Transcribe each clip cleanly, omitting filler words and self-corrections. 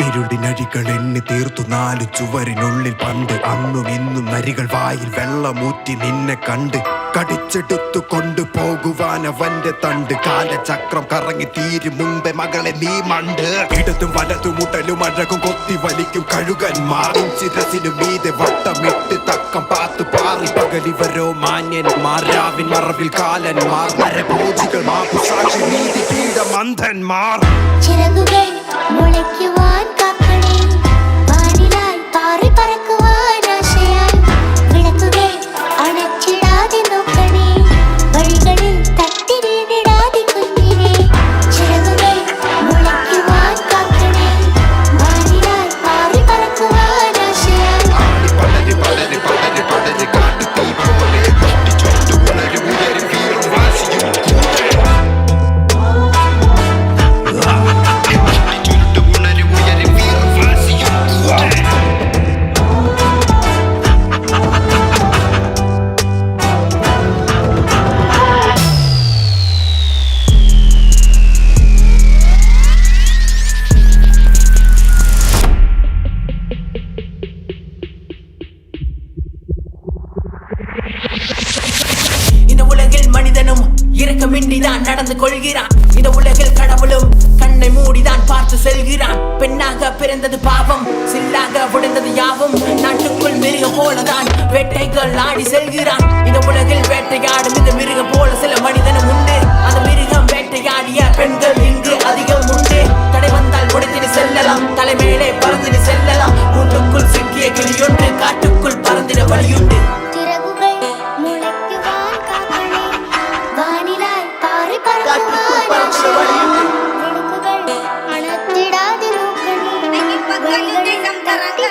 ഇരുടിനരികൾ എണ്ണി തീർത്തു നാലു ചുവരിനുള്ളിൽ പണ്ട് അന്നും ഇന്നും നരികൾ വായിൽ വെള്ളമൂറ്റി നിന്നെ കണ്ട് കടിച്ചെടുത്തു കൊണ്ടുപോകുവാൻ അവന്റെ തണ്ട് കാലചക്രം കറങ്ങി തീരും മുമ്പേ മകളെ നീ മണ്ട് ഇടതും വലതും മുട്ടലും അഴകും കൊത്തി വലിക്കും കഴുകന്മാറും ചിരസിനു മീതെ വട്ടമിട്ട് തക്കം പാത്തു പാറി പകലിവരോ മാന്യന്മാർ രാവിൻ മറവിൽ കാലന്മാർ നരഭോജികൾ മാപുസാക്ഷി നീതി പീഠമന്ധന്മാർ ചിറകുകൾ മുളയ്ക്കുവാൻ കാക്കണേ വാനിലായി പാറി പറക്കുവാൻ ആശയായി വിളക്കുകൾ അണച്ചിടാതെ നോക്കണേ വഴികളിൽ തട്ടി വീണിടാതെ കുഞ്ഞിനെ ചിറകുകൾ മുളയ്ക്കുവാൻ കാക്കണേ വാനിലായി പാറി പറക്കുവാൻ ആശയായി പടരി പടരി പടരി പടരി കാട്ടു തീ പോലെ ചുറ്റു ഉണരും ഉയരും വീറും വാശിയും இந்த உலகில் மனிதனும் இரக்கமின்றிதான் நடந்து கொள்கிறான். இந்த உலகில் கடவுளும் கண்ணை மூடிதான் பார்த்து செல்கிறான். பெண்ணாக பிறந்தது பாவம், சில்லாக உடைந்தது யாவும். நாட்டுக்குள் மிருகம் போலதான் வேட்டைகள் ஆடி செல்கிறான். இந்த உலகில் வேட்டையாடும் இந்த மிருகம் போல சில மனிதனும் உண்டு. அந்த மிருகம் வேட்டையாடிய பெண்கள் இங்கு அதிகம் உண்டு. தடை வந்தால் உடைத்திட்டு செல்லலாம், தலைமேலே பறந்திட்டு செல்லலாம். கூட்டுக்குள் சிக்கிய கிளியொன்று காட்டுக்குள் பறந்திட வழியுண்டு. ചിറകുകൾ മുളയ്ക്കുവാൻ കാക്കണേ വാനിലായി പാറി പറക്കുവാൻ ആശയായി വിളക്കുകൾ അണച്ചിടാതെ നോക്കണേ വഴികളിൽ തട്ടി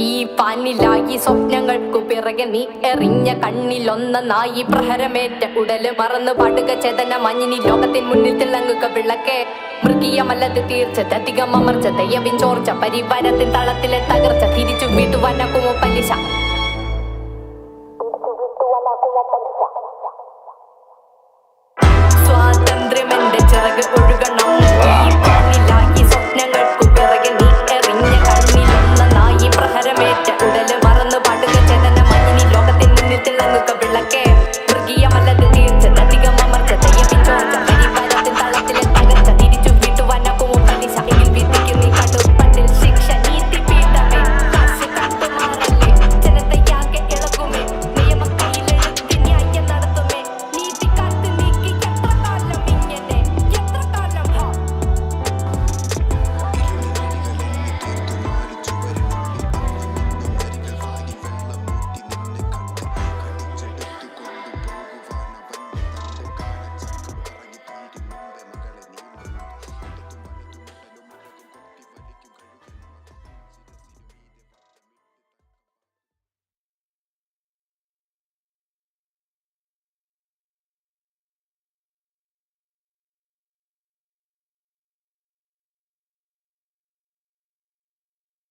ഈ പാനിലായി സ്വപ്നങ്ങൾക്കു പിറകെ നീ എറിഞ്ഞ കണ്ണിലൊന്നായി പ്രഹരമേറ്റ ഉടല് മറന്നു പാടുക ചേതന മഞ്ഞിനി ലോകത്തിൻ മുന്നിൽ തിളങ്ങുക വിളക്കെ മൃഗീയമല്ലത് തീർച്ചത് അധികം അമർച്ച ദയവിൻ ചോർച്ച പരിവാരത്തിൻ തളത്തിലെ തകർച്ച തിരിച്ചു വീട്ടുവാനക്കുമോ പലിശ